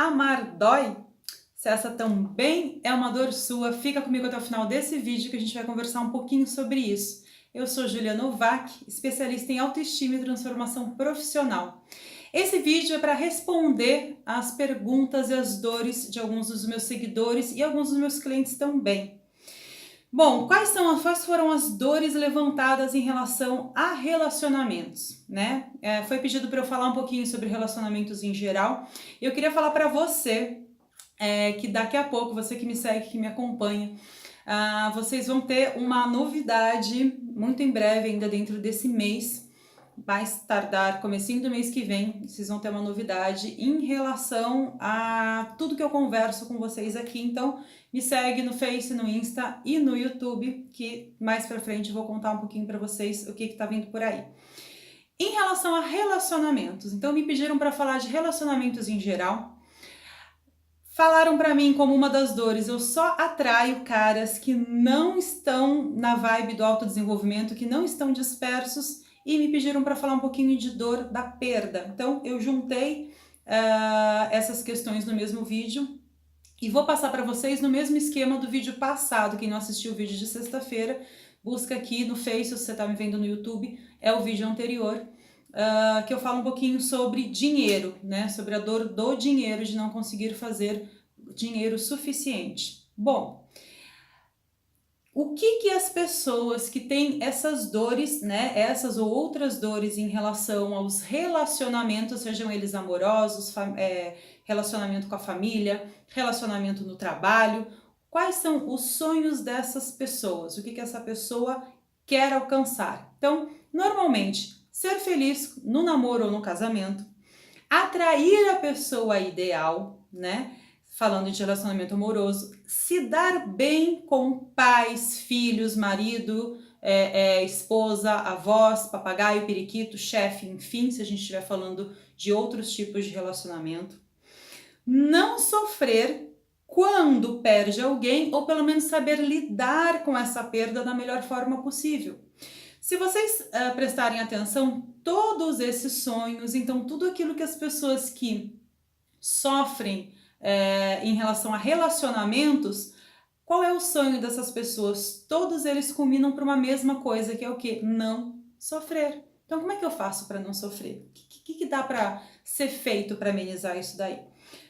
Amar dói? Se essa também é uma dor sua, fica comigo até o final desse vídeo que a gente vai conversar um pouquinho sobre isso. Eu sou Julia Novak, especialista em autoestima e transformação profissional. Esse vídeo é para responder às perguntas e às dores de alguns dos meus seguidores e alguns dos meus clientes também. Bom, quais foram as dores levantadas em relação a relacionamentos, né? Foi pedido para eu falar um pouquinho sobre relacionamentos em geral. Eu queria falar para você que daqui a pouco, você que me segue, que me acompanha, vocês vão ter uma novidade muito em breve, ainda dentro desse mês, mais tardar, comecinho do mês que vem, vocês vão ter uma novidade em relação a tudo que eu converso com vocês aqui. Então, me segue no Face, no Insta e no YouTube, que mais pra frente eu vou contar um pouquinho pra vocês o que tá vindo por aí. Em relação a relacionamentos, então me pediram para falar de relacionamentos em geral. Falaram pra mim como uma das dores, eu só atraio caras que não estão na vibe do autodesenvolvimento, que não estão dispersos, e me pediram para falar um pouquinho de dor da perda. Então eu juntei essas questões no mesmo vídeo e vou passar para vocês no mesmo esquema do vídeo passado. Quem não assistiu o vídeo de sexta-feira, busca aqui no Face, se você está me vendo no YouTube, é o vídeo anterior, que eu falo um pouquinho sobre dinheiro, né? Sobre a dor do dinheiro, de não conseguir fazer dinheiro suficiente. Bom, o que as pessoas que têm essas dores, né, essas ou outras dores em relação aos relacionamentos, sejam eles amorosos, relacionamento com a família, relacionamento no trabalho, quais são os sonhos dessas pessoas? O que essa pessoa quer alcançar? Então, normalmente, ser feliz no namoro ou no casamento, atrair a pessoa ideal, né? Falando de relacionamento amoroso, se dar bem com pais, filhos, marido, esposa, avós, papagaio, periquito, chefe, enfim, se a gente estiver falando de outros tipos de relacionamento. Não sofrer quando perde alguém, ou pelo menos saber lidar com essa perda da melhor forma possível. Se vocês prestarem atenção, todos esses sonhos, então tudo aquilo que as pessoas que sofrem em relação a relacionamentos, qual é o sonho dessas pessoas? Todos eles culminam para uma mesma coisa, que é o quê? Não sofrer. Então, como é que eu faço para não sofrer? O que dá para ser feito para amenizar isso daí?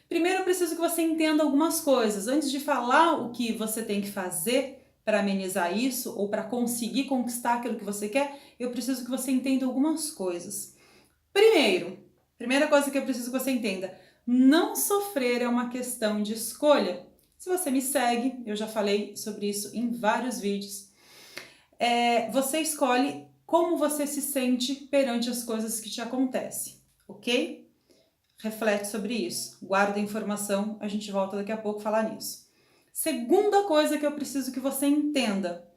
Primeiro, eu preciso que você entenda algumas coisas. Antes de falar o que você tem que fazer para amenizar isso, ou para conseguir conquistar aquilo que você quer, eu preciso que você entenda algumas coisas. Primeira coisa que eu preciso que você entenda: não sofrer é uma questão de escolha. Se você me segue, eu já falei sobre isso em vários vídeos, você escolhe como você se sente perante as coisas que te acontecem, ok? Reflete sobre isso, guarda a informação, a gente volta daqui a pouco a falar nisso. Segunda coisa que eu preciso que você entenda: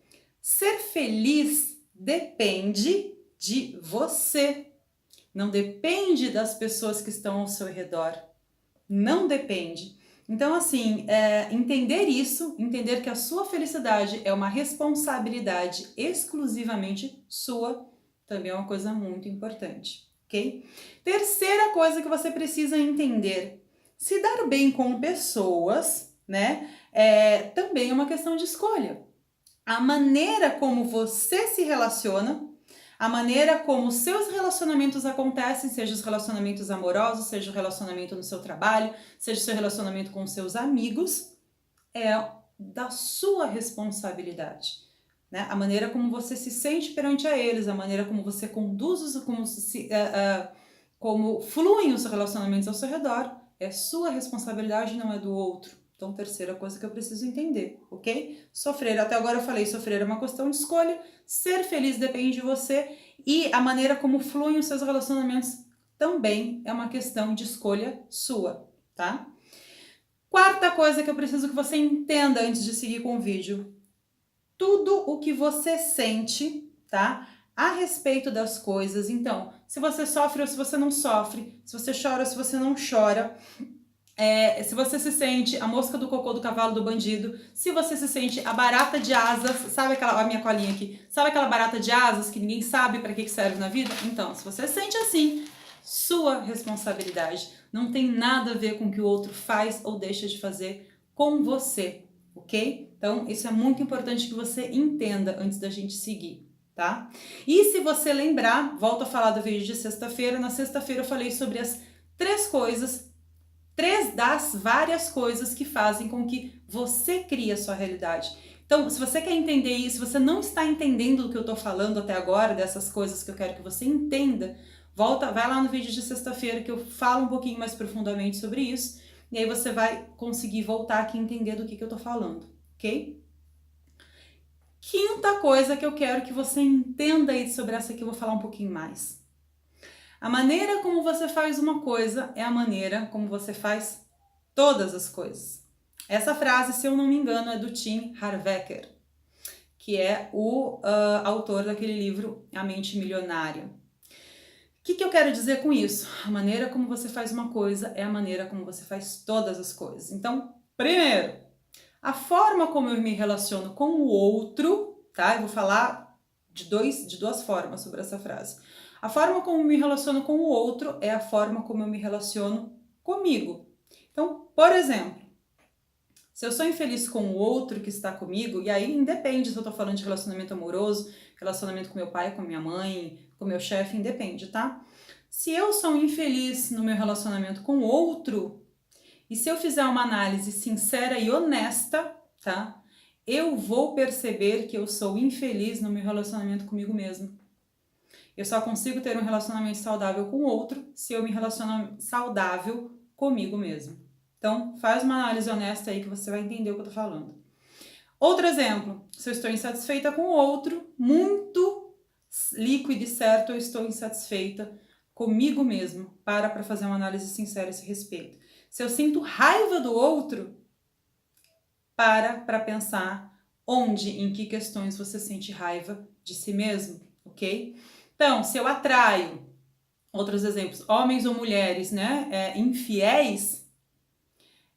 ser feliz depende de você, não depende das pessoas que estão ao seu redor. Não depende. Então, assim, entender isso, entender que a sua felicidade é uma responsabilidade exclusivamente sua, também é uma coisa muito importante, ok? Terceira coisa que você precisa entender: se dar bem com pessoas, né, também é uma questão de escolha. A maneira como você se relaciona, a maneira como seus relacionamentos acontecem, seja os relacionamentos amorosos, seja o relacionamento no seu trabalho, seja o seu relacionamento com seus amigos, é da sua responsabilidade, né? A maneira como você se sente perante a eles, a maneira como você conduz, como fluem os relacionamentos ao seu redor, é sua responsabilidade, não é do outro. Então, terceira coisa que eu preciso entender, ok? Sofrer, até agora eu falei, sofrer é uma questão de escolha, ser feliz depende de você, e a maneira como fluem os seus relacionamentos também é uma questão de escolha sua, tá? Quarta coisa que eu preciso que você entenda antes de seguir com o vídeo: tudo o que você sente, tá? A respeito das coisas. Então, se você sofre ou se você não sofre, se você chora ou se você não chora, se você se sente a mosca do cocô do cavalo do bandido, se você se sente a barata de asas, sabe aquela, a minha colinha aqui, sabe aquela barata de asas que ninguém sabe para que serve na vida? Então, se você se sente assim, sua responsabilidade. Não tem nada a ver com o que o outro faz ou deixa de fazer com você, ok? Então, isso é muito importante que você entenda antes da gente seguir, tá? E se você lembrar, volto a falar do vídeo de sexta-feira. Na sexta-feira eu falei sobre as 3 das várias coisas que fazem com que você crie a sua realidade. Então, se você quer entender isso, se você não está entendendo o que eu estou falando até agora, dessas coisas que eu quero que você entenda, vai lá no vídeo de sexta-feira que eu falo um pouquinho mais profundamente sobre isso, e aí você vai conseguir voltar aqui e entender do que eu estou falando, ok? Quinta coisa que eu quero que você entenda aí sobre essa aqui, eu vou falar um pouquinho mais. A maneira como você faz uma coisa é a maneira como você faz todas as coisas. Essa frase, se eu não me engano, é do Tim Harvecker, que é o autor daquele livro A Mente Milionária. O que eu quero dizer com isso? A maneira como você faz uma coisa é a maneira como você faz todas as coisas. Então, primeiro, a forma como eu me relaciono com o outro, tá? Eu vou falar de duas formas sobre essa frase. A forma como eu me relaciono com o outro é a forma como eu me relaciono comigo. Então, por exemplo, se eu sou infeliz com o outro que está comigo, e aí independe se eu tô falando de relacionamento amoroso, relacionamento com meu pai, com minha mãe, com meu chefe, independe, tá? Se eu sou infeliz no meu relacionamento com o outro, e se eu fizer uma análise sincera e honesta, tá? Eu vou perceber que eu sou infeliz no meu relacionamento comigo mesmo. Eu só consigo ter um relacionamento saudável com o outro se eu me relaciono saudável comigo mesmo. Então, faz uma análise honesta aí que você vai entender o que eu tô falando. Outro exemplo, se eu estou insatisfeita com o outro, muito líquido e certo, eu estou insatisfeita comigo mesmo. Para fazer uma análise sincera a esse respeito. Se eu sinto raiva do outro, para pensar em que questões você sente raiva de si mesmo, ok? Então, se eu atraio, outros exemplos, homens ou mulheres, né, infiéis,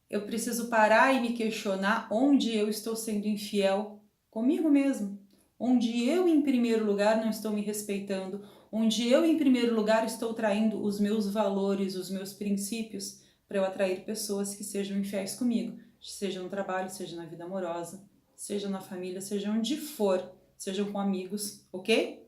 eu preciso parar e me questionar onde eu estou sendo infiel comigo mesmo. Onde eu, em primeiro lugar, não estou me respeitando. Onde eu, em primeiro lugar, estou traindo os meus valores, os meus princípios, para eu atrair pessoas que sejam infiéis comigo. Seja no trabalho, seja na vida amorosa, seja na família, seja onde for, sejam com amigos, ok?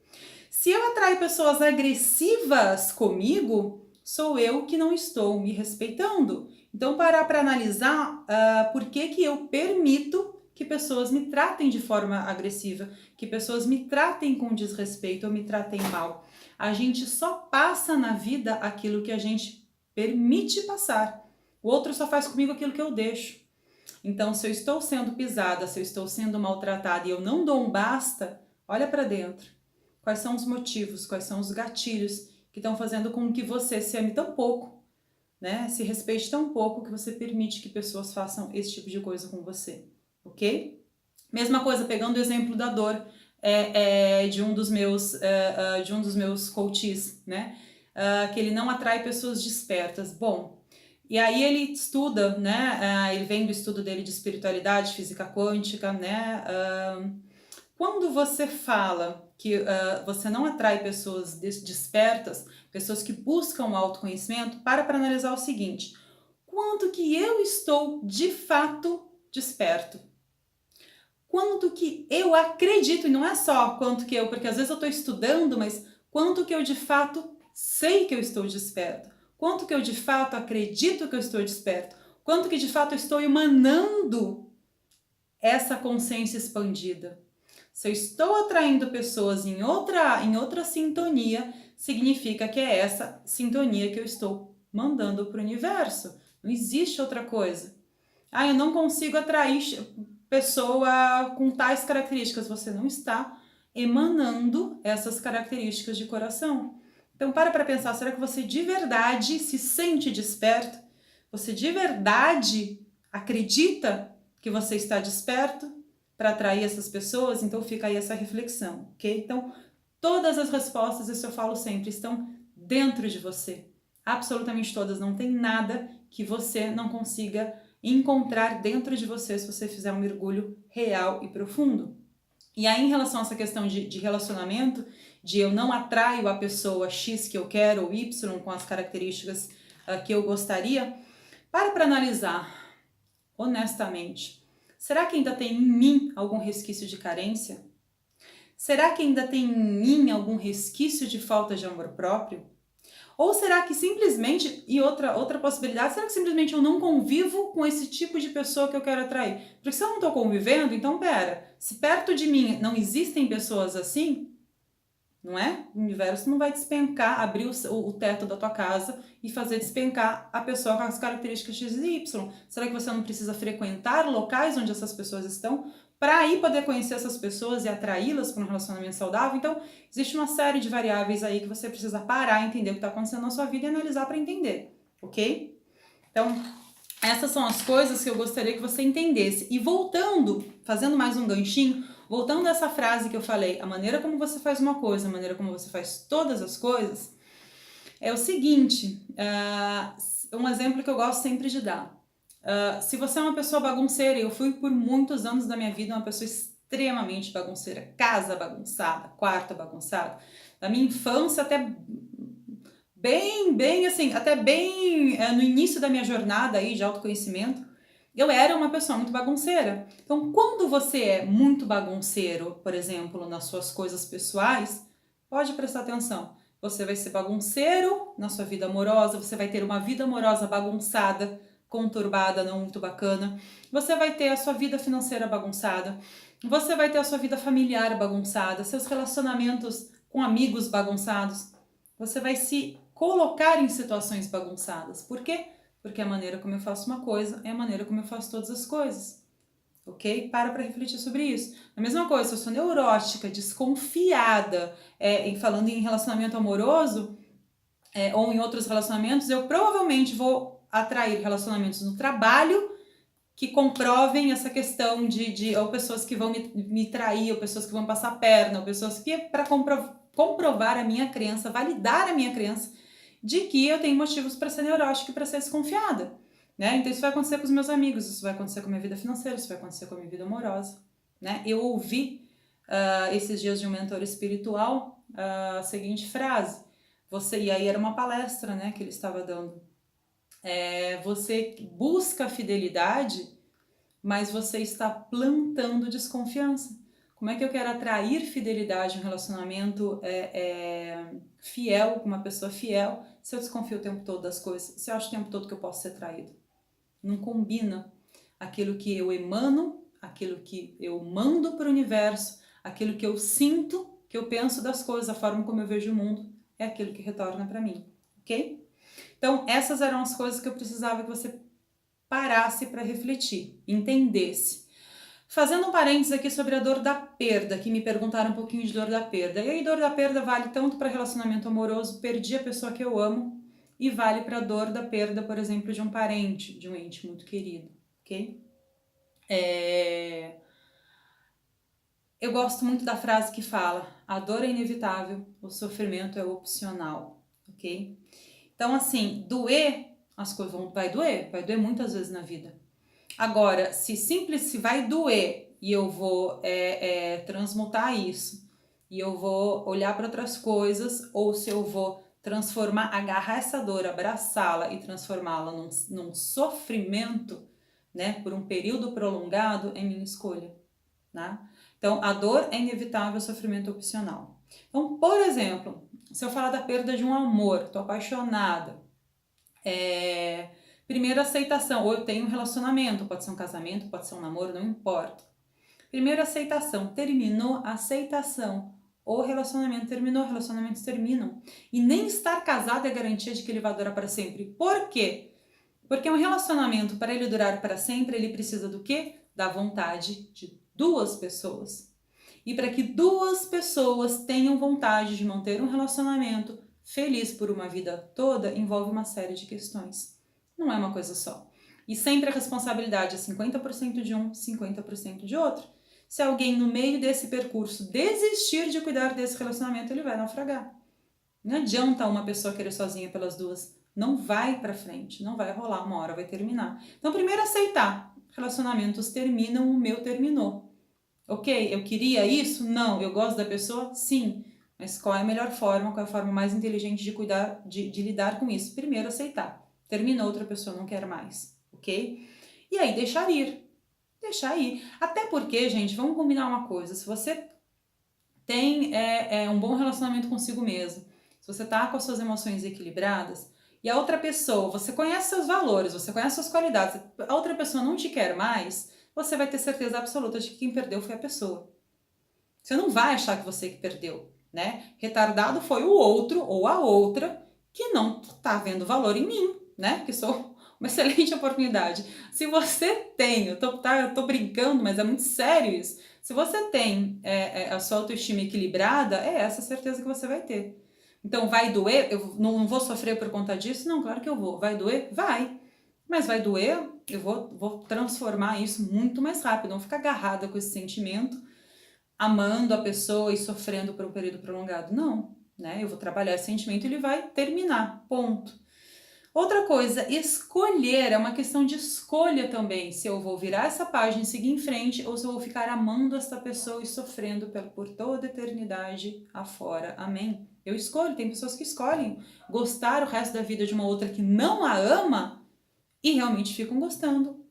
Se eu atraio pessoas agressivas comigo, sou eu que não estou me respeitando. Então, parar para analisar por que eu permito que pessoas me tratem de forma agressiva, que pessoas me tratem com desrespeito ou me tratem mal. A gente só passa na vida aquilo que a gente permite passar. O outro só faz comigo aquilo que eu deixo. Então, se eu estou sendo pisada, se eu estou sendo maltratada e eu não dou um basta, olha para dentro. Quais são os motivos, quais são os gatilhos que estão fazendo com que você se ame tão pouco, né? Se respeite tão pouco que você permite que pessoas façam esse tipo de coisa com você, ok? Mesma coisa, pegando o exemplo da dor de um dos meus coaches, né? Que ele não atrai pessoas despertas. Bom, e aí ele estuda, né? Ele vem do estudo dele de espiritualidade, física quântica, né? Quando você fala que você não atrai pessoas despertas, pessoas que buscam o autoconhecimento, para analisar o seguinte: quanto que eu estou de fato desperto? Quanto que eu acredito, e não é só quanto que porque às vezes eu estou estudando, mas quanto que eu de fato sei que eu estou desperto? Quanto que eu de fato acredito que eu estou desperto? Quanto que de fato eu estou emanando essa consciência expandida? Se eu estou atraindo pessoas em outra sintonia, significa que é essa sintonia que eu estou mandando para o universo. Não existe outra coisa. Eu não consigo atrair pessoa com tais características. Você não está emanando essas características de coração. Então, para pensar, será que você de verdade se sente desperto? Você de verdade acredita que você está desperto para atrair essas pessoas? Então fica aí essa reflexão, ok? Então, todas as respostas, isso eu falo sempre, estão dentro de você. Absolutamente todas, não tem nada que você não consiga encontrar dentro de você se você fizer um mergulho real e profundo. E aí, em relação a essa questão de relacionamento, de eu não atraio a pessoa X que eu quero ou Y com as características que eu gostaria, para analisar honestamente. Será que ainda tem em mim algum resquício de carência? Será que ainda tem em mim algum resquício de falta de amor próprio? Ou será que simplesmente, e outra possibilidade, será que simplesmente eu não convivo com esse tipo de pessoa que eu quero atrair? Porque se eu não estou convivendo, então pera, se perto de mim não existem pessoas assim, não é? O universo não vai despencar, abrir o teto da tua casa e fazer despencar a pessoa com as características X e Y. Será que você não precisa frequentar locais onde essas pessoas estão para aí poder conhecer essas pessoas e atraí-las para um relacionamento saudável? Então, existe uma série de variáveis aí que você precisa parar, entender o que está acontecendo na sua vida e analisar para entender, ok? Então, essas são as coisas que eu gostaria que você entendesse. E voltando, fazendo mais um ganchinho, voltando a essa frase que eu falei, a maneira como você faz uma coisa, a maneira como você faz todas as coisas, é o seguinte, um exemplo que eu gosto sempre de dar. Se você é uma pessoa bagunceira, eu fui por muitos anos da minha vida uma pessoa extremamente bagunceira, casa bagunçada, quarto bagunçado, da minha infância até bem assim, até bem no início da minha jornada aí de autoconhecimento, eu era uma pessoa muito bagunceira. Então, quando você é muito bagunceiro, por exemplo, nas suas coisas pessoais, pode prestar atenção. Você vai ser bagunceiro na sua vida amorosa, você vai ter uma vida amorosa bagunçada, conturbada, não muito bacana. Você vai ter a sua vida financeira bagunçada. Você vai ter a sua vida familiar bagunçada, seus relacionamentos com amigos bagunçados. Você vai se colocar em situações bagunçadas. Por quê? Porque a maneira como eu faço uma coisa é a maneira como eu faço todas as coisas. Ok? Para refletir sobre isso. A mesma coisa, se eu sou neurótica, desconfiada, falando em relacionamento amoroso, ou em outros relacionamentos, eu provavelmente vou atrair relacionamentos no trabalho que comprovem essa questão ou pessoas que vão me trair, ou pessoas que vão passar a perna, ou pessoas que para comprovar a minha crença, validar a minha crença de que eu tenho motivos para ser neurótica e para ser desconfiada, né? Então isso vai acontecer com os meus amigos, isso vai acontecer com a minha vida financeira, isso vai acontecer com a minha vida amorosa, né? Eu ouvi esses dias de um mentor espiritual a seguinte frase, e aí era uma palestra, né, que ele estava dando, você busca a fidelidade, mas você está plantando desconfiança. Como é que eu quero atrair fidelidade em um relacionamento fiel, com uma pessoa fiel, se eu desconfio o tempo todo das coisas, se eu acho o tempo todo que eu posso ser traído? Não combina aquilo que eu emano, aquilo que eu mando para o universo, aquilo que eu sinto, que eu penso das coisas, a forma como eu vejo o mundo, é aquilo que retorna para mim, ok? Então, essas eram as coisas que eu precisava que você parasse para refletir, entendesse. Fazendo um parênteses aqui sobre a dor da perda, que me perguntaram um pouquinho de dor da perda. E aí, dor da perda vale tanto para relacionamento amoroso, perdi a pessoa que eu amo, e vale para a dor da perda, por exemplo, de um parente, de um ente muito querido, ok? Eu gosto muito da frase que fala, a dor é inevitável, o sofrimento é opcional, ok? Então, assim, doer, as coisas vai doer muitas vezes na vida. Agora, se vai doer e eu vou transmutar isso, e eu vou olhar para outras coisas, ou se eu vou agarrar essa dor, abraçá-la e transformá-la num sofrimento, né, por um período prolongado, é minha escolha, né? Então, a dor é inevitável, o sofrimento é opcional. Então, por exemplo, se eu falar da perda de um amor, tô apaixonada, primeiro, aceitação, ou eu tenho um relacionamento, pode ser um casamento, pode ser um namoro, não importa. Primeiro, aceitação, terminou, aceitação. O relacionamento terminou, relacionamentos terminam. E nem estar casado é garantia de que ele vai durar para sempre. Por quê? Porque um relacionamento, para ele durar para sempre, ele precisa do quê? Da vontade de duas pessoas. E para que duas pessoas tenham vontade de manter um relacionamento feliz por uma vida toda, envolve uma série de questões. Não é uma coisa só. E sempre a responsabilidade é 50% de um, 50% de outro. Se alguém no meio desse percurso desistir de cuidar desse relacionamento, ele vai naufragar. Não adianta uma pessoa querer sozinha pelas duas. Não vai pra frente, não vai rolar, uma hora vai terminar. Então, primeiro aceitar. Relacionamentos terminam, o meu terminou. Ok, eu queria isso? Não. Eu gosto da pessoa? Sim. Mas qual é a melhor forma, qual é a forma mais inteligente de cuidar, de lidar com isso? Primeiro, aceitar. Terminou, outra pessoa não quer mais, ok? E aí, deixar ir. Deixar ir. Até porque, gente, vamos combinar uma coisa. Se você tem um bom relacionamento consigo mesmo, se você tá com as suas emoções equilibradas, e a outra pessoa, você conhece seus valores, você conhece suas qualidades, a outra pessoa não te quer mais, você vai ter certeza absoluta de que quem perdeu foi a pessoa. Você não vai achar que você que perdeu, né? Retardado foi o outro ou a outra que não tá vendo valor em mim, né? Que sou uma excelente oportunidade. Se você tem, eu tô brincando, mas é muito sério isso. Se você tem a sua autoestima equilibrada, é essa a certeza que você vai ter. Então, vai doer? Eu não vou sofrer por conta disso? Não, claro que eu vou. Vai doer? Vai. Mas vai doer? Eu vou transformar isso muito mais rápido. Não ficar agarrada com esse sentimento, amando a pessoa e sofrendo por um período prolongado. Não, né? Eu vou trabalhar esse sentimento e ele vai terminar. Ponto. Outra coisa, escolher, é uma questão de escolha também, se eu vou virar essa página e seguir em frente ou se eu vou ficar amando essa pessoa e sofrendo por toda a eternidade afora. Amém? Eu escolho, tem pessoas que escolhem gostar o resto da vida de uma outra que não a ama e realmente ficam gostando.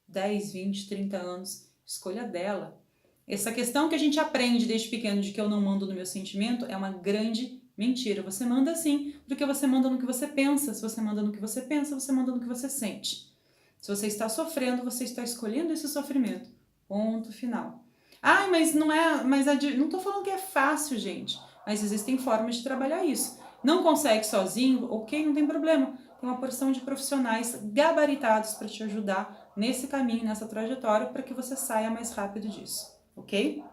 10, 20, 30 anos, escolha dela. Essa questão que a gente aprende desde pequeno de que eu não mando no meu sentimento é uma grande mentira. Você manda sim, porque você manda no que você pensa. Se você manda no que você pensa, você manda no que você sente. Se você está sofrendo, você está escolhendo esse sofrimento. Ponto final. Ah, mas não é. Não estou falando que é fácil, gente. Mas existem formas de trabalhar isso. Não consegue sozinho, ok, não tem problema. Tem uma porção de profissionais gabaritados para te ajudar nesse caminho, nessa trajetória, para que você saia mais rápido disso, ok?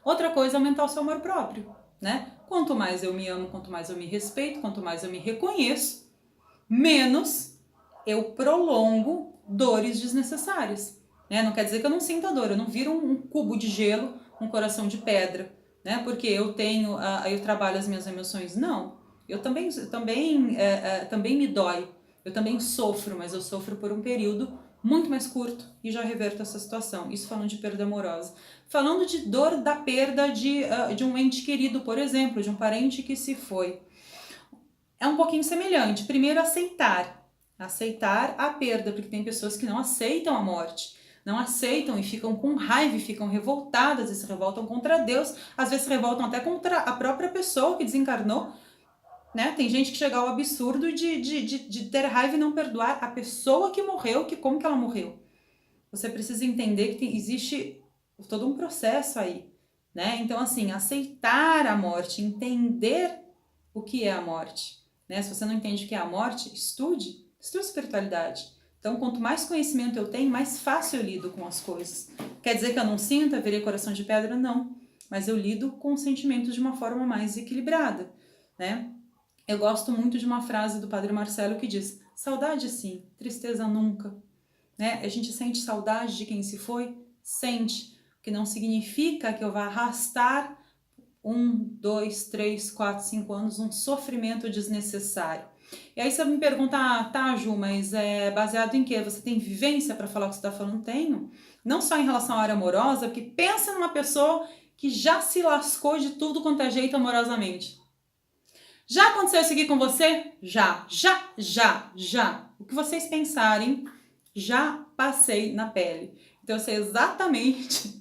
Outra coisa é aumentar o seu amor próprio, né? Quanto mais eu me amo, quanto mais eu me respeito, quanto mais eu me reconheço, menos eu prolongo dores desnecessárias, né? Não quer dizer que eu não sinta dor, eu não viro um cubo de gelo, um coração de pedra, né? Porque eu trabalho as minhas emoções. Não, eu também me dói, eu também sofro, mas eu sofro por um período muito mais curto e já reverto essa situação. Isso falando de perda amorosa. Falando de dor da perda de um ente querido, por exemplo, de um parente que se foi. É um pouquinho semelhante. Primeiro, aceitar. Aceitar a perda, porque tem pessoas que não aceitam a morte. Não aceitam e ficam com raiva, e ficam revoltadas e se revoltam contra Deus. Às vezes se revoltam até contra a própria pessoa que desencarnou. Né? Tem gente que chega ao absurdo de ter raiva e não perdoar a pessoa que morreu, como que ela morreu. Você precisa entender que existe todo um processo aí, né? Então, assim, aceitar a morte, entender o que é a morte, né? Se você não entende o que é a morte, estude espiritualidade. Então, quanto mais conhecimento eu tenho, mais fácil eu lido com as coisas. Quer dizer que eu não sinto, eu virei coração de pedra? Não. Mas eu lido com os sentimentos de uma forma mais equilibrada, né? Eu gosto muito de uma frase do Padre Marcelo que diz: saudade sim, tristeza nunca. Né? A gente sente saudade de quem se foi? Sente, o que não significa que eu vá arrastar 1, 2, 3, 4, 5 anos um sofrimento desnecessário. E aí você me pergunta, tá, Ju, mas é baseado em quê? Você tem vivência para falar o que você está falando? Tenho. Não só em relação à área amorosa, porque pensa numa pessoa que já se lascou de tudo quanto é jeito amorosamente. Já aconteceu isso aqui com você? Já. O que vocês pensarem, já passei na pele. Então eu sei exatamente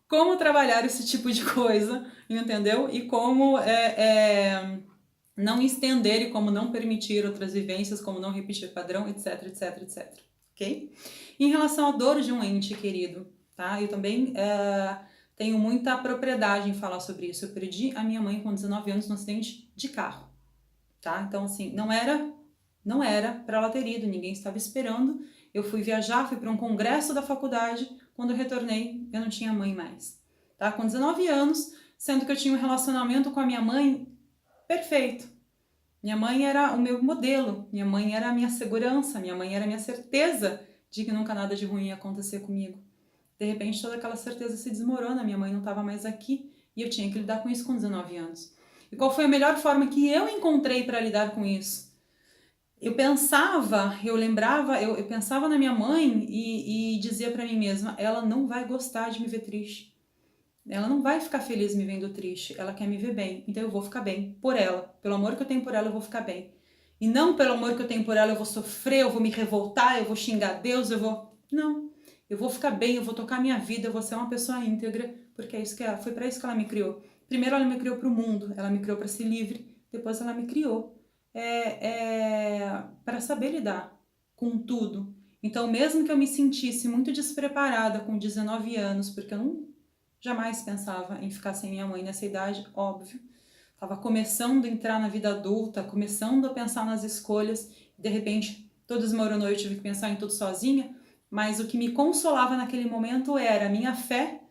como trabalhar esse tipo de coisa, entendeu? E como não estender e como não permitir outras vivências, como não repetir padrão, etc. Ok? Em relação à dor de um ente querido, tá? Eu também tenho muita propriedade em falar sobre isso. Eu perdi a minha mãe com 19 anos num acidente de carro, tá? Então, assim, não era para ela ter ido, ninguém estava esperando. Eu fui viajar, fui para um congresso da faculdade. Quando eu retornei, eu não tinha mãe mais, tá? Com 19 anos, sendo que eu tinha um relacionamento com a minha mãe perfeito. Minha mãe era o meu modelo, minha mãe era a minha segurança, minha mãe era a minha certeza de que nunca nada de ruim ia acontecer comigo. De repente, toda aquela certeza se desmorona, minha mãe não estava mais aqui e eu tinha que lidar com isso com 19 anos. E qual foi a melhor forma que eu encontrei para lidar com isso? Eu pensava na minha mãe e dizia para mim mesma, ela não vai gostar de me ver triste. Ela não vai ficar feliz me vendo triste, ela quer me ver bem, então eu vou ficar bem por ela. Pelo amor que eu tenho por ela, eu vou ficar bem. E não pelo amor que eu tenho por ela, eu vou sofrer, eu vou me revoltar, eu vou xingar Deus, eu vou... Não, eu vou ficar bem, eu vou tocar minha vida, eu vou ser uma pessoa íntegra, porque é isso que ela, foi para isso que ela me criou. Primeiro ela me criou para o mundo, ela me criou para ser livre, depois ela me criou para saber lidar com tudo. Então, mesmo que eu me sentisse muito despreparada com 19 anos, porque eu não jamais pensava em ficar sem minha mãe nessa idade, óbvio. Estava começando a entrar na vida adulta, começando a pensar nas escolhas. De repente, todo desmoronou, eu tive que pensar em tudo sozinha. Mas o que me consolava naquele momento era a minha fé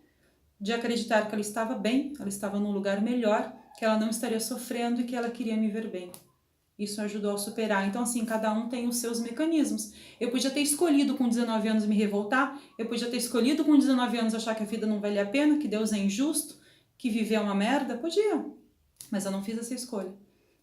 de acreditar que ela estava bem, ela estava num lugar melhor, que ela não estaria sofrendo e que ela queria me ver bem. Isso ajudou a superar. Então, assim, cada um tem os seus mecanismos. Eu podia ter escolhido com 19 anos me revoltar, eu podia ter escolhido com 19 anos achar que a vida não valia a pena, que Deus é injusto, que viver é uma merda, podia. Mas eu não fiz essa escolha.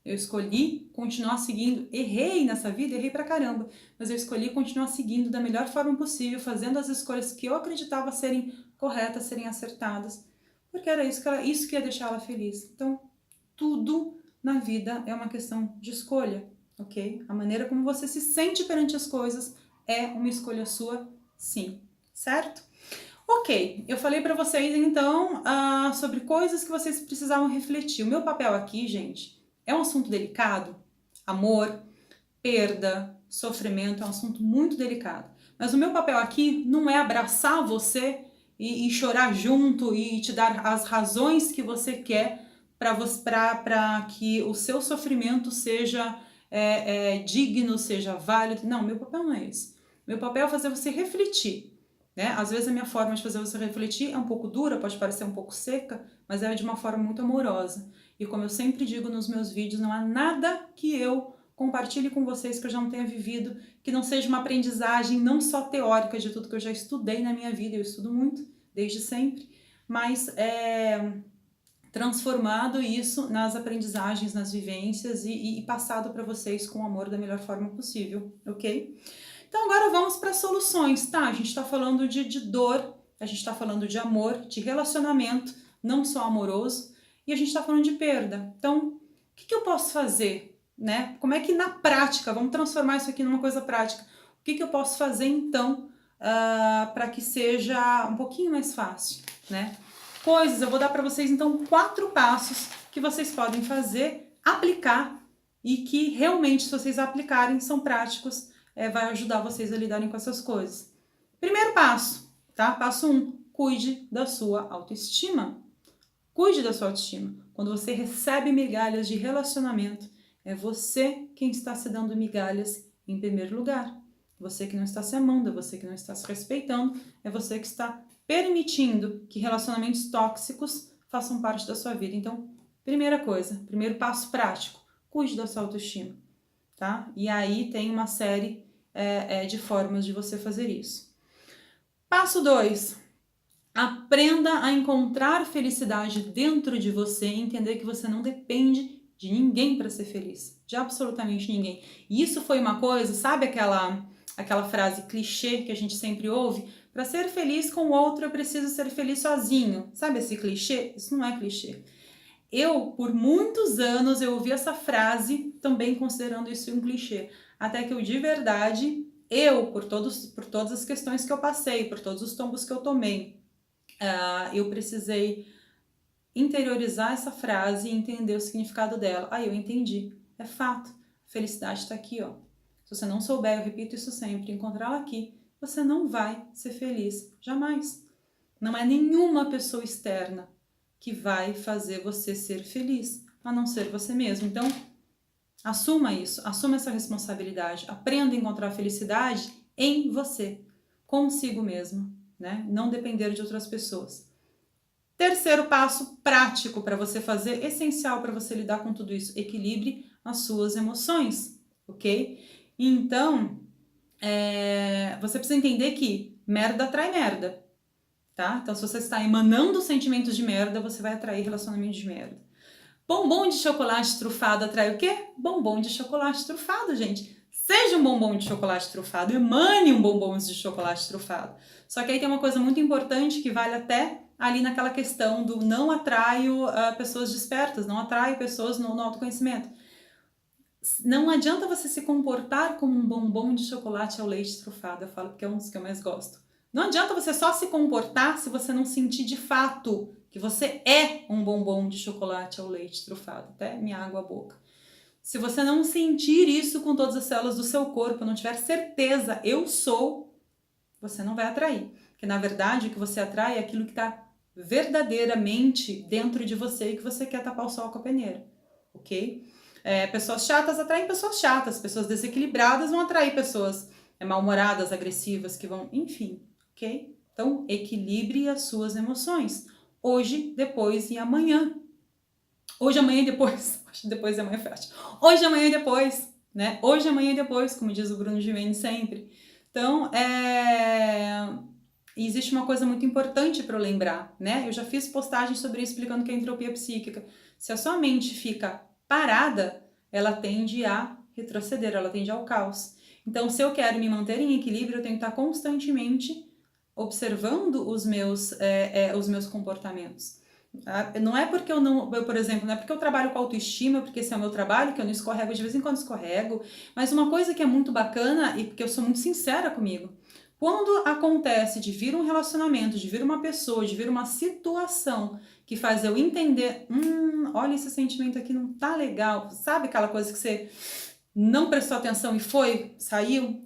Eu escolhi continuar seguindo, errei nessa vida, errei pra caramba, mas eu escolhi continuar seguindo da melhor forma possível, fazendo as escolhas que eu acreditava serem corretas, serem acertadas, porque era isso que ia deixar ela feliz. Então, tudo na vida é uma questão de escolha, ok? A maneira como você se sente perante as coisas é uma escolha sua, sim, certo? Ok, eu falei para vocês então sobre coisas que vocês precisavam refletir. O meu papel aqui, gente, é um assunto delicado. Amor, perda, sofrimento é um assunto muito delicado. Mas o meu papel aqui não é abraçar você e chorar junto e te dar as razões que você quer para que o seu sofrimento seja digno, seja válido. Não, meu papel não é esse. Meu papel é fazer você refletir. Né? Às vezes a minha forma de fazer você refletir é um pouco dura, pode parecer um pouco seca, mas é de uma forma muito amorosa. E como eu sempre digo nos meus vídeos, não há nada que eu compartilhe com vocês que eu já não tenha vivido, que não seja uma aprendizagem não só teórica de tudo que eu já estudei na minha vida, eu estudo muito, desde sempre, mas transformado isso nas aprendizagens, nas vivências e passado para vocês com amor da melhor forma possível, ok? Então agora vamos para soluções, tá? A gente está falando de dor, a gente está falando de amor, de relacionamento, não só amoroso, e a gente está falando de perda. Então, o que eu posso fazer, né? Como é que na prática, vamos transformar isso aqui numa coisa prática, o que eu posso fazer então para que seja um pouquinho mais fácil, né? Eu vou dar para vocês então 4 passos que vocês podem fazer, aplicar e que realmente, se vocês aplicarem, são práticos, vai ajudar vocês a lidarem com essas coisas. Primeiro passo, tá? Passo 1, cuide da sua autoestima. Cuide da sua autoestima. Quando você recebe migalhas de relacionamento, é você quem está se dando migalhas em primeiro lugar. Você que não está se amando, é você que não está se respeitando, é você que está permitindo que relacionamentos tóxicos façam parte da sua vida. Então, primeira coisa, primeiro passo prático, cuide da sua autoestima, tá? E aí tem uma série de formas de você fazer isso. Passo 2, aprenda a encontrar felicidade dentro de você e entender que você não depende de ninguém para ser feliz, de absolutamente ninguém. E isso foi uma coisa, sabe aquela frase clichê que a gente sempre ouve? Para ser feliz com o outro, eu preciso ser feliz sozinho. Sabe esse clichê? Isso não é clichê. Por muitos anos, eu ouvi essa frase também considerando isso um clichê. Até que eu, de verdade, por todas as questões que eu passei, por todos os tombos que eu tomei, eu precisei interiorizar essa frase e entender o significado dela. Aí eu entendi. É fato. A felicidade está aqui, ó. Se você não souber, eu repito isso sempre, encontrá-la aqui, você não vai ser feliz. Jamais. Não é nenhuma pessoa externa que vai fazer você ser feliz, a não ser você mesmo. Então, assuma isso, assuma essa responsabilidade. Aprenda a encontrar felicidade em você, consigo mesmo, né? Não depender de outras pessoas. Terceiro passo prático para você fazer, essencial para você lidar com tudo isso, equilibre as suas emoções, ok? Então, você precisa entender que merda atrai merda, tá? Então, se você está emanando sentimentos de merda, você vai atrair relacionamentos de merda. Bombom de chocolate trufado atrai o quê? Bombom de chocolate trufado, gente. Seja um bombom de chocolate trufado, emane um bombom de chocolate trufado. Só que aí tem uma coisa muito importante que vale até ali naquela questão do não atraio pessoas despertas, não atraio pessoas no autoconhecimento. Não adianta você se comportar como um bombom de chocolate ao leite trufado, eu falo porque é um dos que eu mais gosto. Não adianta você só se comportar se você não sentir de fato que você é um bombom de chocolate ao leite trufado. Até me água a boca. Se você não sentir isso com todas as células do seu corpo, não tiver certeza, eu sou, você não vai atrair. Porque na verdade o que você atrai é aquilo que está verdadeiramente dentro de você e que você quer tapar o sol com a peneira, ok? Pessoas chatas atraem pessoas chatas, pessoas desequilibradas vão atrair pessoas mal-humoradas, agressivas, que vão, enfim, ok? Então, equilibre as suas emoções. Hoje, depois e amanhã. Hoje, amanhã e depois. Depois e amanhã fecha. Hoje, amanhã e depois, né? Hoje, amanhã e depois, como diz o Bruno Gimenez sempre. Então, existe uma coisa muito importante para eu lembrar, né? Eu já fiz postagens sobre isso explicando que é entropia psíquica. Se a sua mente fica parada, ela tende a retroceder, ela tende ao caos. Então, se eu quero me manter em equilíbrio, eu tenho que estar constantemente observando os meus comportamentos. Não é porque por exemplo, não é porque eu trabalho com autoestima, porque esse é o meu trabalho, que eu não escorrego, de vez em quando escorrego, mas uma coisa que é muito bacana, e porque eu sou muito sincera comigo, quando acontece de vir um relacionamento, de vir uma pessoa, de vir uma situação que faz eu entender, olha, esse sentimento aqui não tá legal, sabe aquela coisa que você não prestou atenção e saiu,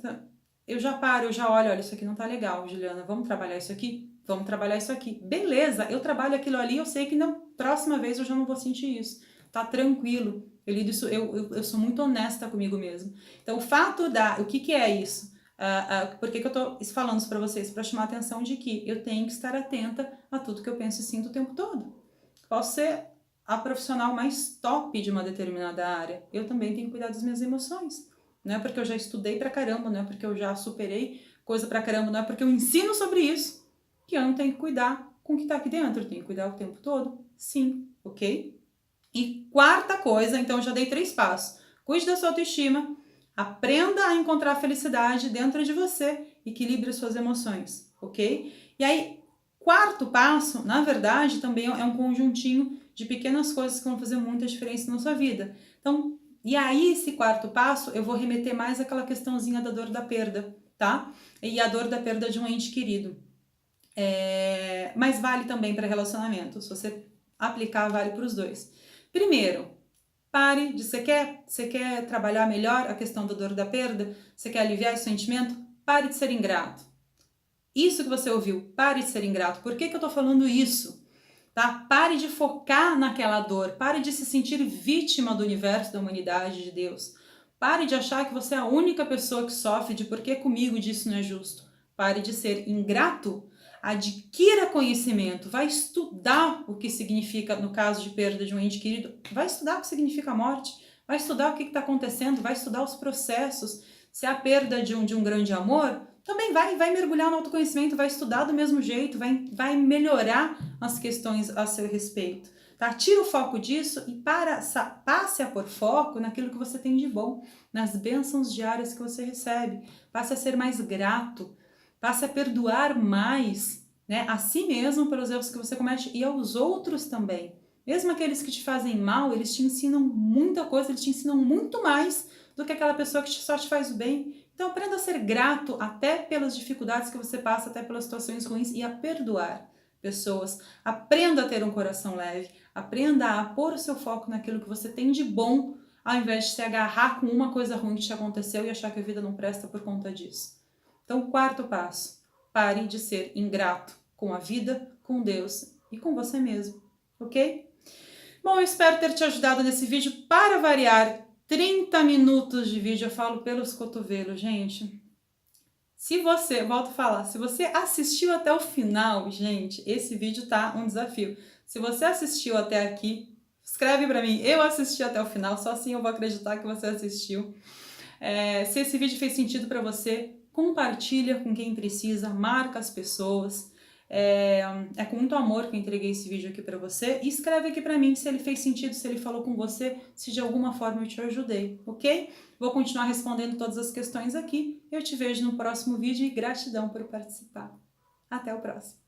eu já paro, eu já olho, olha, isso aqui não tá legal, Juliana, vamos trabalhar isso aqui? Vamos trabalhar isso aqui. Beleza, eu trabalho aquilo ali, eu sei que na próxima vez eu já não vou sentir isso. Tá tranquilo. Eu lido isso, eu sou muito honesta comigo mesmo. Então, o fato o que é isso? Por que eu tô falando isso para vocês? Para chamar a atenção de que eu tenho que estar atenta a tudo que eu penso e sinto o tempo todo. Posso ser a profissional mais top de uma determinada área. Eu também tenho que cuidar das minhas emoções. Não é porque eu já estudei pra caramba, não é porque eu já superei coisa pra caramba, não é porque eu ensino sobre isso que eu não tenho que cuidar com o que tá aqui dentro. Eu tenho que cuidar o tempo todo? Sim, ok? E quarta coisa, então eu já dei 3 passos. Cuide da sua autoestima, aprenda a encontrar felicidade dentro de você, equilibre as suas emoções, ok? E aí, quarto passo, na verdade, também é um conjuntinho de pequenas coisas que vão fazer muita diferença na sua vida. Então, e aí esse quarto passo, eu vou remeter mais àquela questãozinha da dor da perda, tá? E a dor da perda de um ente querido. Mas vale também para relacionamento. Se você aplicar, vale para os dois. Primeiro, pare de... Você quer trabalhar melhor a questão da dor da perda? Você quer aliviar esse sentimento? Pare de ser ingrato. Isso que você ouviu, pare de ser ingrato. Por que eu tô falando isso? Tá? Pare de focar naquela dor. Pare de se sentir vítima do universo, da humanidade, de Deus. Pare de achar que você é a única pessoa que sofre de por que comigo disso não é justo. Pare de ser ingrato. Adquira conhecimento, vai estudar o que significa, no caso de perda de um ente querido, vai estudar o que significa a morte, vai estudar o que está acontecendo, vai estudar os processos. Se é a perda de um grande amor, também vai mergulhar no autoconhecimento, vai estudar do mesmo jeito, vai melhorar as questões a seu respeito. Tá? Tira o foco disso e passe a pôr foco naquilo que você tem de bom, nas bênçãos diárias que você recebe. Passe a ser mais grato. Passe a perdoar mais, né, a si mesmo pelos erros que você comete e aos outros também. Mesmo aqueles que te fazem mal, eles te ensinam muita coisa, eles te ensinam muito mais do que aquela pessoa que só te faz o bem. Então aprenda a ser grato até pelas dificuldades que você passa, até pelas situações ruins e a perdoar pessoas. Aprenda a ter um coração leve, aprenda a pôr o seu foco naquilo que você tem de bom, ao invés de se agarrar com uma coisa ruim que te aconteceu e achar que a vida não presta por conta disso. Então, quarto passo, pare de ser ingrato com a vida, com Deus e com você mesmo, ok? Bom, eu espero ter te ajudado nesse vídeo. Para variar, 30 minutos de vídeo, eu falo pelos cotovelos, gente. Volto a falar, se você assistiu até o final, gente, esse vídeo tá um desafio. Se você assistiu até aqui, escreve pra mim, eu assisti até o final, só assim eu vou acreditar que você assistiu. Se esse vídeo fez sentido pra você, compartilha com quem precisa, marca as pessoas. É com muito amor que eu entreguei esse vídeo aqui pra você. E escreve aqui pra mim se ele fez sentido, se ele falou com você, se de alguma forma eu te ajudei, ok? Vou continuar respondendo todas as questões aqui. Eu te vejo no próximo vídeo e gratidão por participar. Até o próximo.